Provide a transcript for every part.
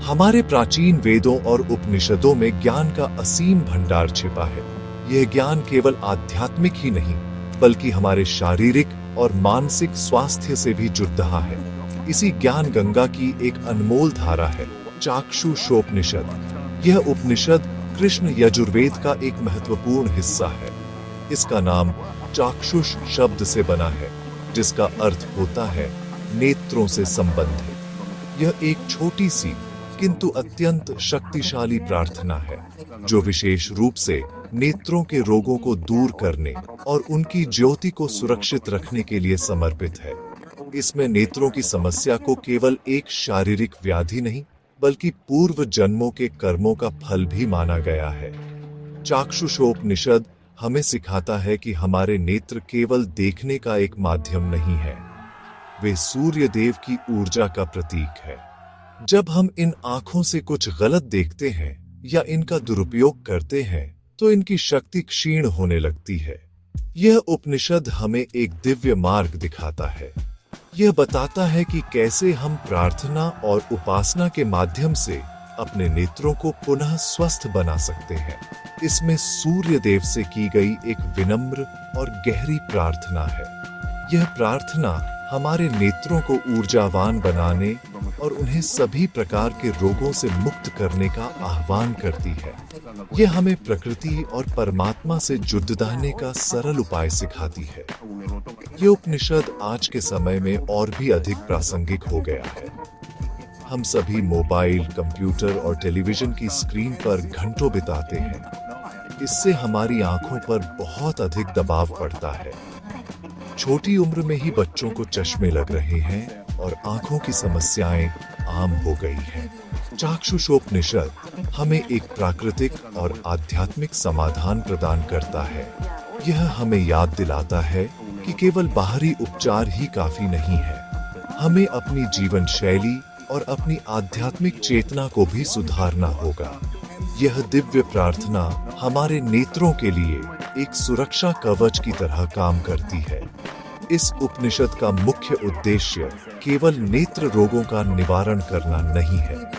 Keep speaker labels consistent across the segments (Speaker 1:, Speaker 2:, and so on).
Speaker 1: हमारे प्राचीन वेदों और उपनिषदों में ज्ञान का असीम भंडार छिपा है। यह ज्ञान केवल आध्यात्मिक ही नहीं, बल्कि हमारे शारीरिक और मानसिक स्वास्थ्य से भी जुड़ रहा है। इसी ज्ञान गंगा की एक अनमोल धारा है चाक्षुषोपनिषद। यह उपनिषद कृष्ण यजुर्वेद का एक महत्वपूर्ण हिस्सा है। इसका नाम चाक्षुष शब्द से बना है, जिसका अर्थ होता है नेत्रों से संबंधित। यह एक छोटी सी किंतु अत्यंत शक्तिशाली प्रार्थना है, जो विशेष रूप से नेत्रों के रोगों को दूर करने और उनकी ज्योति को सुरक्षित रखने के लिए समर्पित है। इसमें नेत्रों की समस्या को केवल एक शारीरिक व्याधि नहीं, बल्कि पूर्व जन्मों के कर्मों का फल भी माना गया है। चाक्षुषोपनिषद हमें सिखाता है कि हमारे नेत्र केवल देखने का एक माध्यम नहीं है, वे सूर्य देव की ऊर्जा का प्रतीक है। जब हम इन आंखों से कुछ गलत देखते हैं या इनका दुरुपयोग करते हैं, तो इनकी शक्ति क्षीण होने लगती है। यह उपनिषद हमें एक दिव्य मार्ग दिखाता है। यह बताता है कि कैसे हम प्रार्थना और उपासना के माध्यम से अपने नेत्रों को पुनः स्वस्थ बना सकते हैं। इसमें सूर्य देव से की गई एक विनम्र और गहरी प्रार्थना है। यह प्रार्थना हमारे नेत्रों को ऊर्जावान बनाने और उन्हें सभी प्रकार के रोगों से मुक्त करने का आह्वान करती है। यह हमें प्रकृति और परमात्मा से जुड़ने का सरल उपाय सिखाती है। यह उपनिषद आज के समय में और भी अधिक प्रासंगिक हो गया है। हम सभी मोबाइल, कंप्यूटर और टेलीविजन की स्क्रीन पर घंटों बिताते हैं। इससे हमारी आंखों पर बहुत अधिक दबाव पड़ता है। छोटी उम्र में ही बच्चों को चश्मे लग रहे हैं और आंखों की समस्याएं आम हो गई हैं। चाक्षुषोपनिषद हमें एक प्राकृतिक और आध्यात्मिक समाधान प्रदान करता है। यह हमें याद दिलाता है कि केवल बाहरी उपचार ही काफी नहीं है। हमें अपनी जीवन शैली और अपनी आध्यात्मिक चेतना को भी सुधारना होगा। यह दिव्य प्रार्थना हमारे नेत्रों के लिए एक सुरक्षा कवच की तरह काम करती है। इस उपनिषद का मुख्य उद्देश्य केवल नेत्र रोगों का निवारण करना नहीं है।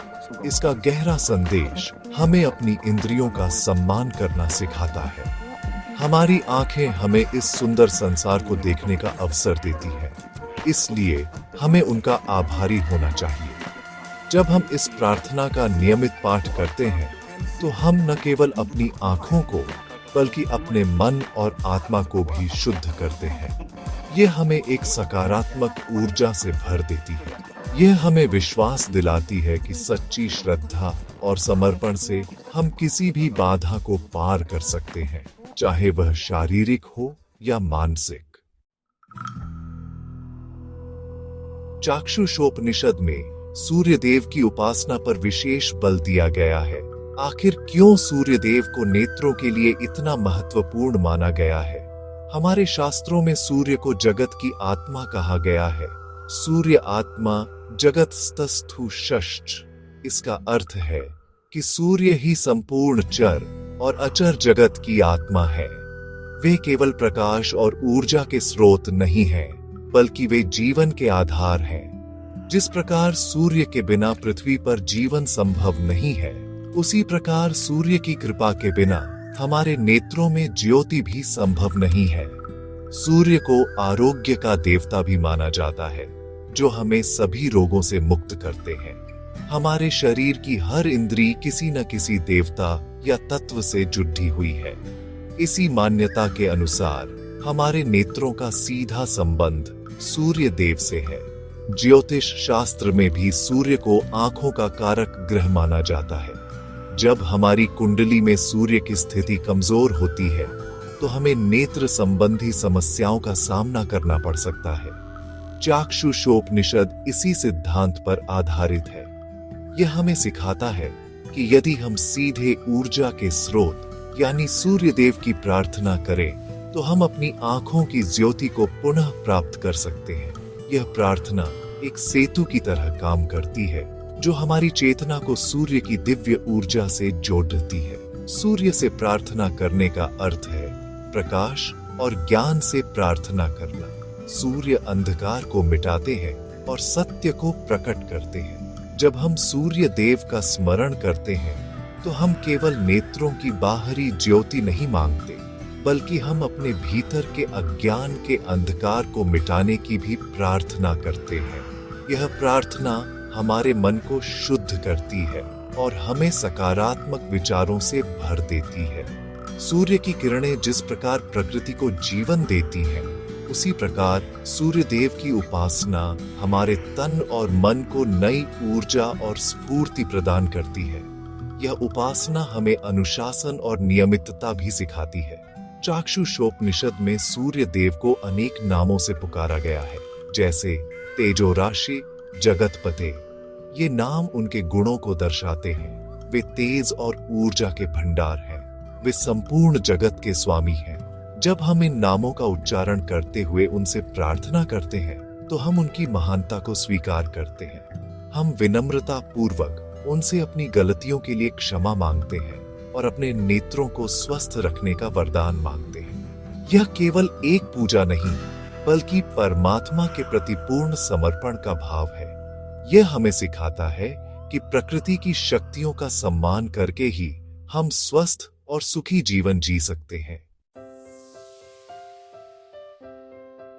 Speaker 1: इसका गहरा संदेश हमें अपनी इंद्रियों का सम्मान करना सिखाता है। हमारी आंखें हमें इस सुंदर संसार को देखने का अवसर देती हैं, इसलिए हमें उनका आभारी होना चाहिए। जब हम इस प्रार्थना का नियमित पाठ करते हैं, तो हम न केवल अपनी आंखों को, बल्कि अपने मन और आत्मा को भी शुद्ध करते हैं। यह हमें एक सकारात्मक ऊर्जा से भर देती है। यह हमें विश्वास दिलाती है कि सच्ची श्रद्धा और समर्पण से हम किसी भी बाधा को पार कर सकते हैं, चाहे वह शारीरिक हो या मानसिक। चाक्षुषोपनिषद में सूर्य देव की उपासना पर विशेष बल दिया गया है। आखिर क्यों सूर्य देव को नेत्रों के लिए इतना महत्वपूर्ण माना गया है? हमारे शास्त्रों में सूर्य को जगत की आत्मा कहा गया है। सूर्य आत्मा जगत स्तस्थु षष्ठ। इसका अर्थ है कि सूर्य ही संपूर्ण चर और अचर जगत की आत्मा है। वे केवल प्रकाश और ऊर्जा के स्रोत नहीं हैं, बल्कि वे जीवन के आधार हैं। जिस प्रकार सूर्य के बिना पृथ्वी पर जीवन संभव नहीं है, उसी प्रकार सूर्य की कृपा के बिना हमारे नेत्रों में ज्योति भी संभव नहीं है। सूर्य को आरोग्य का देवता भी माना जाता है, जो हमें सभी रोगों से मुक्त करते हैं। हमारे शरीर की हर इंद्री किसी न किसी देवता या तत्व से जुड़ी हुई है। इसी मान्यता के अनुसार हमारे नेत्रों का सीधा संबंध सूर्य देव से है। ज्योतिष शास्त्र में भी सूर्य को आंखों का कारक ग्रह माना जाता है। जब हमारी कुंडली में सूर्य की स्थिति कमजोर होती है, तो हमें नेत्र संबंधी समस्याओं का सामना करना पड़ सकता है। चाक्षुषोपनिषद इसी सिद्धांत पर आधारित है। यह हमें सिखाता है कि यदि हम सीधे ऊर्जा के स्रोत यानी सूर्य देव की प्रार्थना करें, तो हम अपनी आंखों की ज्योति को पुनः प्राप्त कर सकते हैं। यह प्रार्थना एक सेतु की तरह काम करती है, जो हमारी चेतना को सूर्य की दिव्य ऊर्जा से जोड़ती है। सूर्य से प्रार्थना करने का अर्थ है प्रकाश और ज्ञान से प्रार्थना करना। सूर्य अंधकार को मिटाते हैं और सत्य को प्रकट करते हैं। जब हम सूर्य देव का स्मरण करते हैं तो हम केवल नेत्रों की बाहरी ज्योति नहीं मांगते, बल्कि हम अपने भीतर के अज्ञान के अंधकार को मिटाने की भी प्रार्थना करते हैं। यह प्रार्थना हमारे मन को शुद्ध करती है और हमें सकारात्मक विचारों से भर देती है। सूर्य की किरणें जिस प्रकार प्रकृति को जीवन देती हैं, उसी प्रकार सूर्य देव की उपासना हमारे तन और मन को नई ऊर्जा और स्फूर्ति प्रदान करती है। यह उपासना हमें अनुशासन और नियमितता भी सिखाती है। चाक्षुषोपनिषद में सूर्य देव को अनेक नामों से पुकारा गया है, जैसे तेजो राशि, जगतपते। ये नाम उनके गुणों को दर्शाते हैं। वे तेज और ऊर्जा के भंडार हैं। वे संपूर्ण जगत के स्वामी हैं। जब हम इन नामों का उच्चारण करते हुए उनसे प्रार्थना करते हैं तो हम उनकी महानता को स्वीकार करते हैं। हम विनम्रता पूर्वक उनसे अपनी गलतियों के लिए क्षमा मांगते हैं और अपने नेत्रों को स्वस्थ रखने का वरदान मांगते हैं। यह केवल एक पूजा नहीं, बल्कि परमात्मा के प्रति पूर्ण समर्पण का भाव है। यह हमें सिखाता है कि प्रकृति की शक्तियों का सम्मान करके ही हम स्वस्थ और सुखी जीवन जी सकते हैं।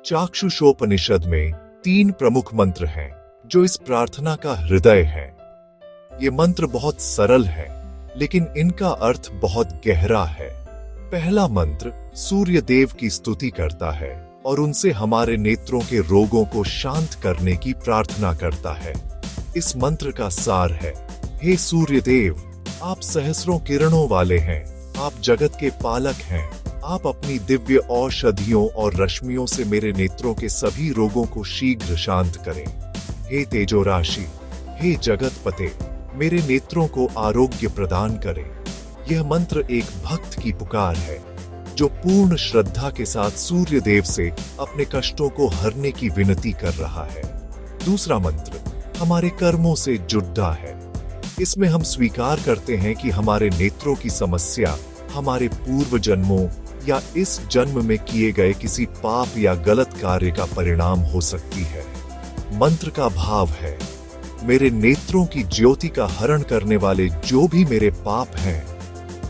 Speaker 1: चाक्षुषोपनिषद में 3 प्रमुख मंत्र हैं जो इस प्रार्थना का हृदय है। ये मंत्र बहुत सरल है, लेकिन इनका अर्थ बहुत गहरा है। पहला मंत्र सूर्य देव की स्तुति करता है और उनसे हमारे नेत्रों के रोगों को शांत करने की प्रार्थना करता है। इस मंत्र का सार है, हे सूर्य देव, आप सहस्रों किरणों वाले हैं, आप जगत के पालक हैं। आप अपनी दिव्य औषधियों और रश्मियों से मेरे नेत्रों के सभी रोगों को शीघ्र शांत करें। हे तेजो राशि, हे जगतपते, मेरे नेत्रों को आरोग्य प्रदान करें। यह मंत्र एक भक्त की पुकार है जो पूर्ण श्रद्धा के साथ सूर्य देव से अपने कष्टों को हरने की विनती कर रहा है। दूसरा मंत्र हमारे कर्मों से जुड़ा है। इसमें हम स्वीकार करते हैं कि हमारे नेत्रों की समस्या हमारे पूर्व जन्मों या इस जन्म में किए गए किसी पाप या गलत कार्य का परिणाम हो सकती है। मंत्र का भाव है, मेरे नेत्रों की ज्योति का हरण करने वाले जो भी मेरे पाप हैं,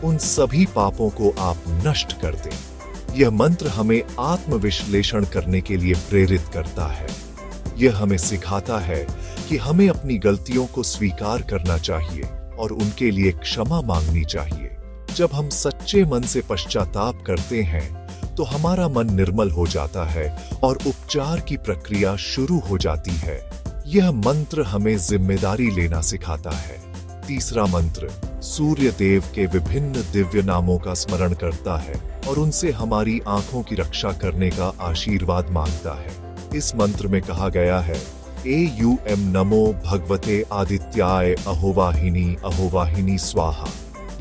Speaker 1: उन सभी पापों को आप नष्ट कर दें। यह मंत्र हमें आत्मविश्लेषण करने के लिए प्रेरित करता है। यह हमें सिखाता है कि हमें अपनी गलतियों को स्वीकार करना चाहिए और उनके लिए क्षमा मांगनी चाहिए। जब हम सच्चे मन से पश्चाताप करते हैं तो हमारा मन निर्मल हो जाता है और उपचार की प्रक्रिया शुरू हो जाती है। यह मंत्र हमें जिम्मेदारी लेना सिखाता है। तीसरा मंत्र सूर्य देव के विभिन्न दिव्य नामों का स्मरण करता है और उनसे हमारी आंखों की रक्षा करने का आशीर्वाद मांगता है। इस मंत्र में कहा गया है, एयूएम नमो भगवते आदित्याय अहोवाहिनी स्वाहा।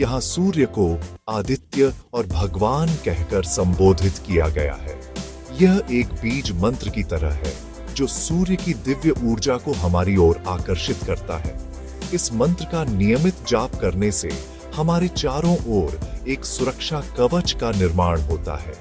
Speaker 1: यहाँ सूर्य को आदित्य और भगवान कहकर संबोधित किया गया है। यह एक बीज मंत्र की तरह है जो सूर्य की दिव्य ऊर्जा को हमारी ओर आकर्षित करता है। इस मंत्र का नियमित जाप करने से हमारे चारों ओर एक सुरक्षा कवच का निर्माण होता है।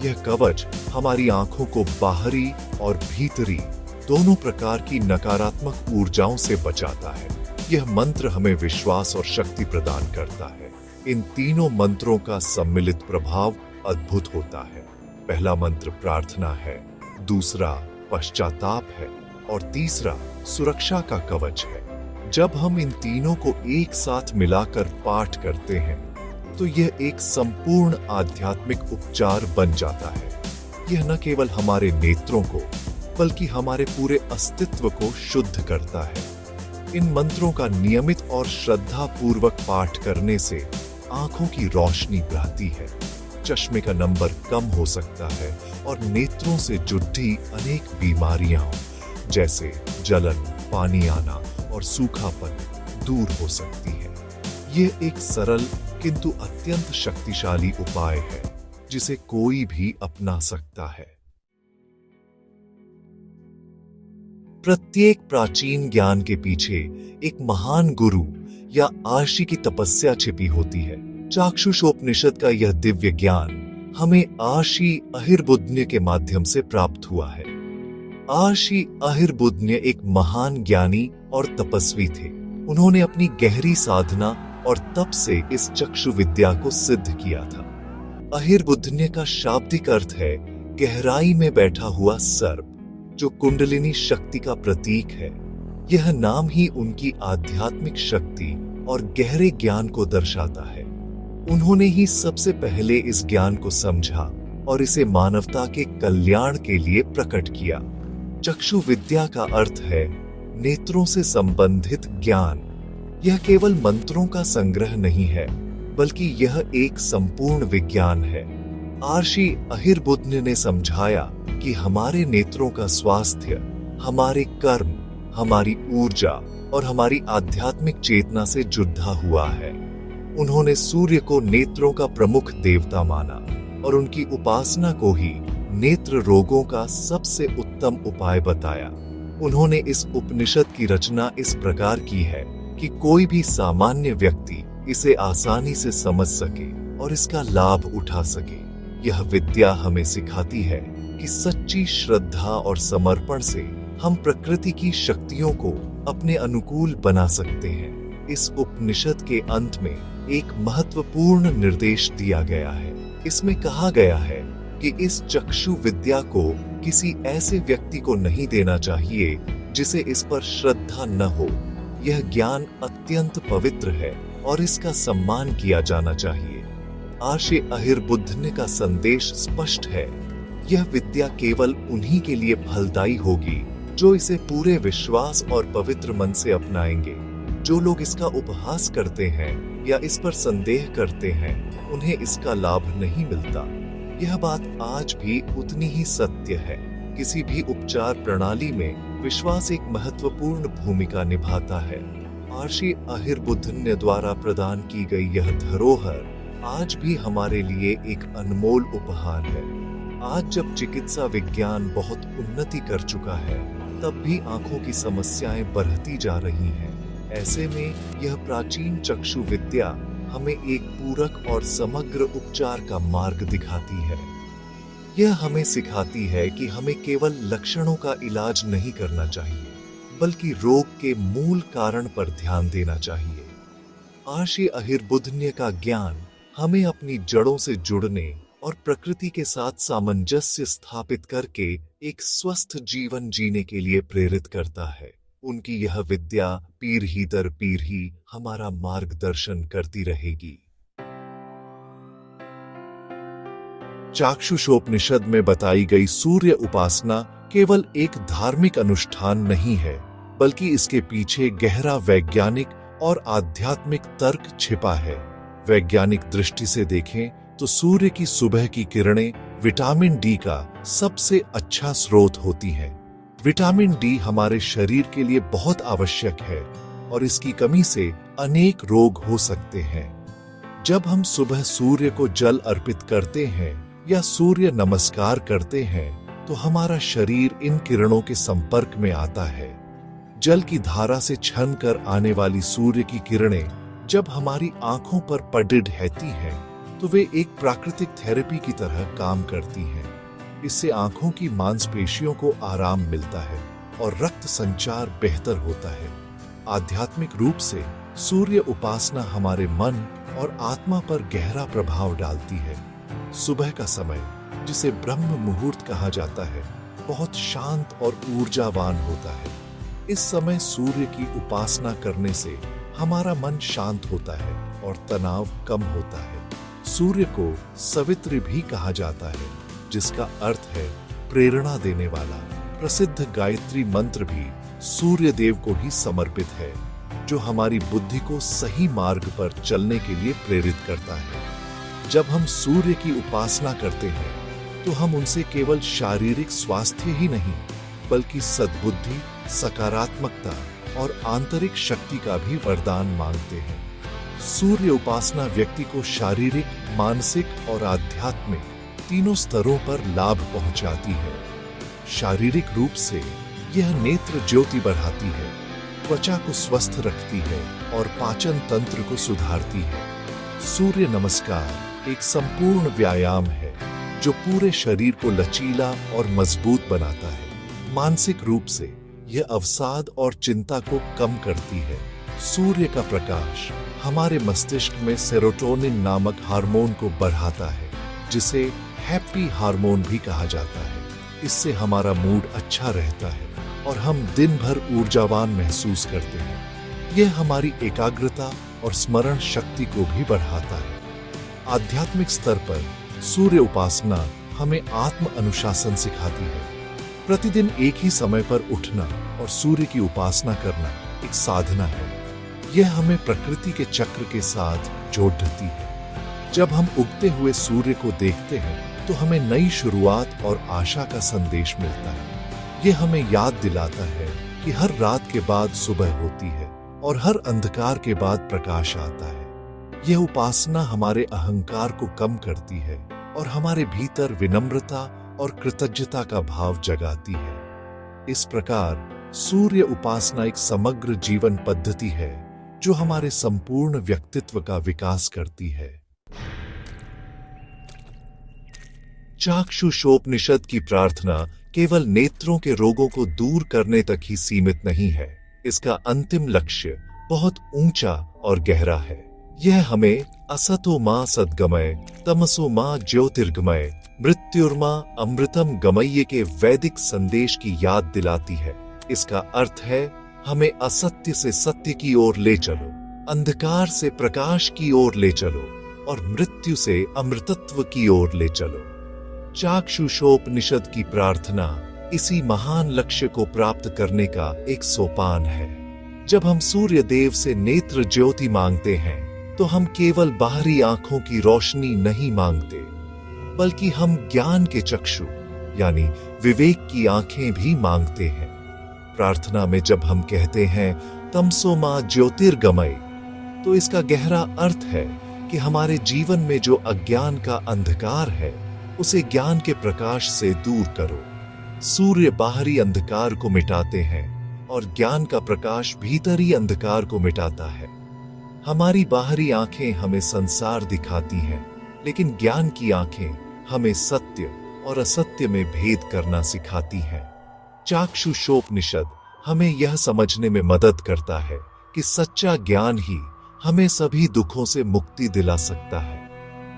Speaker 1: यह कवच हमारी आंखों को बाहरी और भीतरी दोनों प्रकार की नकारात्मक ऊर्जाओं से बचाता है। यह मंत्र हमें विश्वास और शक्ति प्रदान करता है। इन तीनों मंत्रों का सम्मिलित प्रभाव अद्भुत होता है। पहला मंत्र प्रार्थना है, दूसरा पश्चाताप है और तीसरा सुरक्षा का कवच है। जब हम इन तीनों को एक साथ मिलाकर पाठ करते हैं तो यह एक संपूर्ण आध्यात्मिक उपचार बन जाता है। यह न केवल हमारे नेत्रों को बल्कि हमारे पूरे अस्तित्व को शुद्ध करता है। इन मंत्रों का नियमित और श्रद्धा पूर्वक पाठ करने से आंखों की रोशनी बढ़ती है, चश्मे का नंबर कम हो सकता है और नेत्रों से जुड़ी अनेक बीमारियां जैसे जलन, पानी आना और सूखापन दूर हो सकती है। ये एक सरल किंतु अत्यंत शक्तिशाली उपाय है जिसे कोई भी अपना सकता है। प्रत्येक प्राचीन ज्ञान के पीछे एक महान गुरु या आर्षि की तपस्या छिपी होती है। चाक्षुषोपनिषद का यह दिव्य ज्ञान हमें आर्षि अहिर्बुद्ध के माध्यम से प्राप्त हुआ है। महर्षि अहिर्बुद्ध एक महान ज्ञानी और तपस्वी थे। उन्होंने अपनी गहरी साधना और तप से इस चक्षु विद्या को सिद्ध किया था। अहिर्बुद्ध का शाब्दिक अर्थ है गहराई में बैठा हुआ सर्प, जो कुंडलिनी शक्ति का प्रतीक है। यह नाम ही उनकी आध्यात्मिक शक्ति और गहरे ज्ञान को दर्शाता है। उन्होंने ही सबसे पहले इस ज्ञान को समझा और इसे मानवता के कल्याण के लिए प्रकट किया। चक्षु विद्या का अर्थ है नेत्रों से संबंधित ज्ञान। यह केवल मंत्रों का संग्रह नहीं है, बल्कि यह एक संपूर्ण विज्ञान है। महर्षि अहिर्बुद्ध ने समझाया कि हमारे नेत्रों का स्वास्थ्य हमारे कर्म, हमारी ऊर्जा और हमारी आध्यात्मिक चेतना से जुड़ा हुआ है। उन्होंने सूर्य को नेत्रों का प्रमुख देवता माना और उनकी उपासना को ही नेत्र रोगों का सबसे उत्तम उपाय बताया। उन्होंने इस उपनिषद की रचना इस प्रकार की है कि कोई भी सामान्य व्यक्ति इसे आसानी से समझ सके और इसका लाभ उठा सके। यह विद्या हमें सिखाती है कि सच्ची श्रद्धा और समर्पण से हम प्रकृति की शक्तियों को अपने अनुकूल बना सकते हैं। इस उपनिषद के अंत में एक महत्वपूर्ण निर्देश दिया गया है। इसमें कहा गया है कि इस चक्षु विद्या को किसी ऐसे व्यक्ति को नहीं देना चाहिए जिसे इस पर श्रद्धा न हो। यह ज्ञान अत्यंत पवित्र है और इसका सम्मान किया जाना चाहिए। महर्षि अहिर्बुद्ध का संदेश स्पष्ट है। यह विद्या केवल उन्हीं के लिए फलदायी होगी जो इसे पूरे विश्वास और पवित्र मन से अपनाएंगे। जो लोग इसका उपहास करते हैं या इस पर संदेह करते हैं, उन्हें इसका लाभ नहीं मिलता। यह बात आज भी उतनी ही सत्य है। किसी भी उपचार प्रणाली में विश्वास एक महत्वपूर्ण भूमिका निभाता है। महर्षि अहिर्बुद्ध द्वारा प्रदान की गई यह धरोहर आज भी हमारे लिए एक अनमोल उपहार है। आज जब चिकित्सा विज्ञान बहुत उन्नति कर चुका है, तब भी आंखों की समस्याएं बढ़ती जा रही हैं। ऐसे में यह प्राचीन चक्षु विद्या हमें एक पूरक और समग्र उपचार का मार्ग दिखाती है। यह हमें सिखाती है कि हमें केवल लक्षणों का इलाज नहीं करना चाहिए, बल्कि रोग के मूल कारण पर ध्यान देना चाहिए। महर्षि अहिर्बुद्ध का ज्ञान हमें अपनी जड़ों से जुड़ने और प्रकृति के साथ सामंजस्य स्थापित करके एक स्वस्थ जीवन जीने के लिए प्रेरित करता है। उनकी यह विद्या पीढ़ी दर पीढ़ी हमारा मार्गदर्शन करती रहेगी। चाक्षुषोपनिषद में बताई गई सूर्य उपासना केवल एक धार्मिक अनुष्ठान नहीं है, बल्कि इसके पीछे गहरा वैज्ञानिक और आध्यात्मिक तर्क छिपा है। वैज्ञानिक दृष्टि से देखें तो सूर्य की सुबह की किरणें विटामिन डी का सबसे अच्छा स्रोत होती हैं। विटामिन डी हमारे शरीर के लिए बहुत आवश्यक है और इसकी कमी से अनेक रोग हो सकते हैं। जब हम सुबह सूर्य को जल अर्पित करते हैं या सूर्य नमस्कार करते हैं, तो हमारा शरीर इन किरणों के संपर्क में आता है। जल की धारा से छन कर आने वाली सूर्य की किरणें जब हमारी आंखों पर पड़ रहती हैं, तो वे एक प्राकृतिक थेरेपी की तरह काम करती हैं। इससे आंखों की मांसपेशियों को आराम मिलता है और रक्त संचार बेहतर होता है। आध्यात्मिक रूप से सूर्य उपासना हमारे मन और आत्मा पर गहरा प्रभाव डालती है। सुबह का समय, जिसे ब्रह्म मुहूर्त कहा जाता है, बहुत शांत और ऊर्जावान होता है। इस समय सूर्य की उपासना करने से हमारा मन शांत होता है और तनाव कम होता है। सूर्य को सवित्र भी कहा जाता है, जिसका अर्थ है प्रेरणा देने वाला। प्रसिद्ध गायत्री मंत्र भी सूर्य देव को ही समर्पित है, जो हमारी बुद्धि को सही मार्ग पर चलने के लिए प्रेरित करता है। जब हम सूर्य की उपासना करते हैं, तो हम उनसे केवल शारीरिक स्वास्थ्य ही नहीं, बल्कि सद्बुद्धि, सकारात्मकता और आंतरिक शक्ति का भी वरदान मांगते हैं। सूर्य उपासना व्यक्ति को शारीरिक, मानसिक और आध्यात्मिक तीनों स्तरों पर लाभ पहुंचाती है। शारीरिक रूप से यह नेत्र ज्योति बढ़ाती है, त्वचा को स्वस्थ रखती है और पाचन तंत्र को सुधारती है। सूर्य नमस्कार एक संपूर्ण व्यायाम है, जो पूरे शरीर को लचीला और मजबूत बनाता है। मानसिक रूप से यह अवसाद और चिंता को कम करती है। सूर्य का प्रकाश हमारे मस्तिष्क में सेरोटोनिन नामक हार्मोन को बढ़ाता है, जिसे हैप्पी हार्मोन भी कहा जाता है। इससे हमारा मूड अच्छा रहता है और हम दिन भर ऊर्जावान महसूस करते हैं। यह हमारी एकाग्रता और स्मरण शक्ति को भी बढ़ाता है। आध्यात्मिक स्तर पर सूर्य उपासना हमें आत्म अनुशासन सिखाती है। प्रतिदिन एक ही समय पर उठना और सूर्य की उपासना करना एक साधना है। यह हमें प्रकृति के चक्र के साथ जोड़ देती है। जब हम उगते हुए सूर्य को देखते हैं तो हमें नई शुरुआत और आशा का संदेश मिलता है। यह हमें याद दिलाता है कि हर रात के बाद सुबह होती है और हर अंधकार के बाद प्रकाश आता है। यह उपासना हमारे अहंकार को कम करती है और हमारे भीतर विनम्रता और कृतज्ञता का भाव जगाती है। इस प्रकार सूर्य उपासना एक समग्र जीवन पद्धति है जो हमारे संपूर्ण व्यक्तित्व का विकास करती है। चाक्षुषोपनिषद की प्रार्थना केवल नेत्रों के रोगों को दूर करने तक ही सीमित नहीं है। इसका अंतिम लक्ष्य बहुत ऊंचा और गहरा है। यह हमें असतो मा सद्गमय, तमसो मा ज्योतिर्गमय, मृत्युर्मा अमृतम गमय के वैदिक संदेश की याद दिलाती है। इसका अर्थ है हमें असत्य से सत्य की ओर ले चलो, अंधकार से प्रकाश की ओर ले चलो और मृत्यु से अमृतत्व की ओर ले चलो। चाक्षुषोपनिषद की प्रार्थना इसी महान लक्ष्य को प्राप्त करने का एक सोपान है। जब हम सूर्य देव से नेत्र ज्योति मांगते हैं तो हम केवल बाहरी आंखों की रोशनी नहीं मांगते, बल्कि हम ज्ञान के चक्षु यानी विवेक की आंखें भी मांगते हैं। प्रार्थना में जब हम कहते हैं तमसो मा ज्योतिर्गमय, तो इसका गहरा अर्थ है कि हमारे जीवन में जो अज्ञान का अंधकार है उसे ज्ञान के प्रकाश से दूर करो। सूर्य बाहरी अंधकार को मिटाते हैं और ज्ञान का प्रकाश भीतरी अंधकार को मिटाता है। हमारी बाहरी आंखें हमें संसार दिखाती हैं, लेकिन ज्ञान की आंखें हमें सत्य और असत्य में भेद करना सिखाती हैं। चाक्षुषोपनिषद हमें यह समझने में मदद करता है कि सच्चा ज्ञान ही हमें सभी दुखों से मुक्ति दिला सकता है।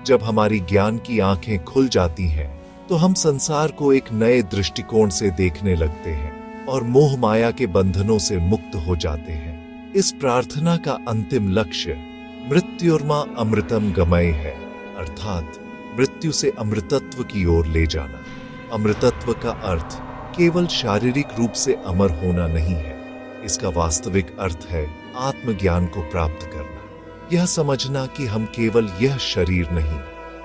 Speaker 1: जब हमारी ज्ञान की आंखें खुल जाती हैं, तो हम संसार को एक नए दृष्टिकोण से देखने लगते हैं और मोह माया के बंधनों से मुक्त हो जाते हैं। इस प्रार्थना का अंतिम लक्ष्य मृत्युर्मा अमृतम गमय है, अर्थात मृत्यु से अमृतत्व की ओर ले जाना। अमृतत्व का अर्थ केवल शारीरिक रूप से अमर होना नहीं है। इसका वास्तविक अर्थ है आत्मज्ञान को प्राप्त करना। यह समझना कि हम केवल यह शरीर नहीं,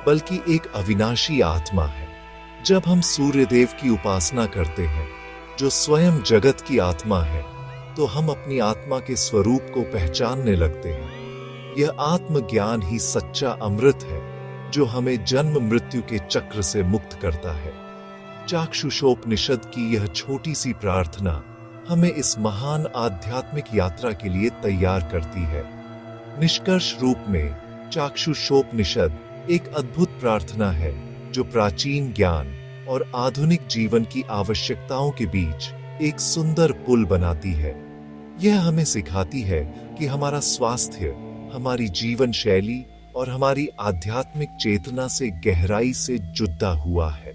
Speaker 1: बल्कि एक अविनाशी आत्मा है। जब हम सूर्यदेव की उपासना करते हैं, जो स्वयं जगत की आत्मा है, तो हम अपनी आत्मा के स्वरूप को पहचानने लगते हैं। यह आत्मज्ञान ही सच्चा अमृत है, जो हमें जन्म मृत्यु के चक्र से मुक्त करता है। चाक्षुषोपनिषद की यह छोटी सी प्रार्थना हमें इस महान आध्यात्मिक यात्रा के लिए तैयार करती है। निष्कर्ष रूप में चाक्षुषोपनिषद एक अद्भुत प्रार्थना है जो प्राचीन ज्ञान और आधुनिक जीवन की आवश्यकताओं के बीच एक सुंदर पुल बनाती है। यह हमें सिखाती है कि हमारा स्वास्थ्य, हमारी जीवन शैली और हमारी आध्यात्मिक चेतना से गहराई से जुड़ा हुआ है।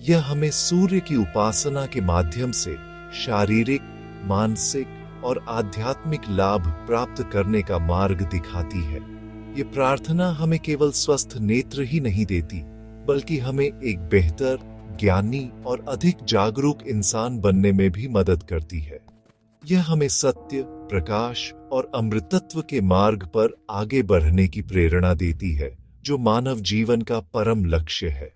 Speaker 1: यह हमें सूर्य की उपासना के माध्यम से शारीरिक, मानसिक और आध्यात्मिक लाभ प्राप्त करने का मार्ग दिखाती है। ये प्रार्थना हमें केवल स्वस्थ नेत्र ही नहीं देती, बल्कि हमें एक बेहतर, ज्ञानी और अधिक जागरूक इंसान बनने में भी मदद करती है। यह हमें सत्य, प्रकाश और अमृतत्व के मार्ग पर आगे बढ़ने की प्रेरणा देती है, जो मानव जीवन का परम लक्ष्य है।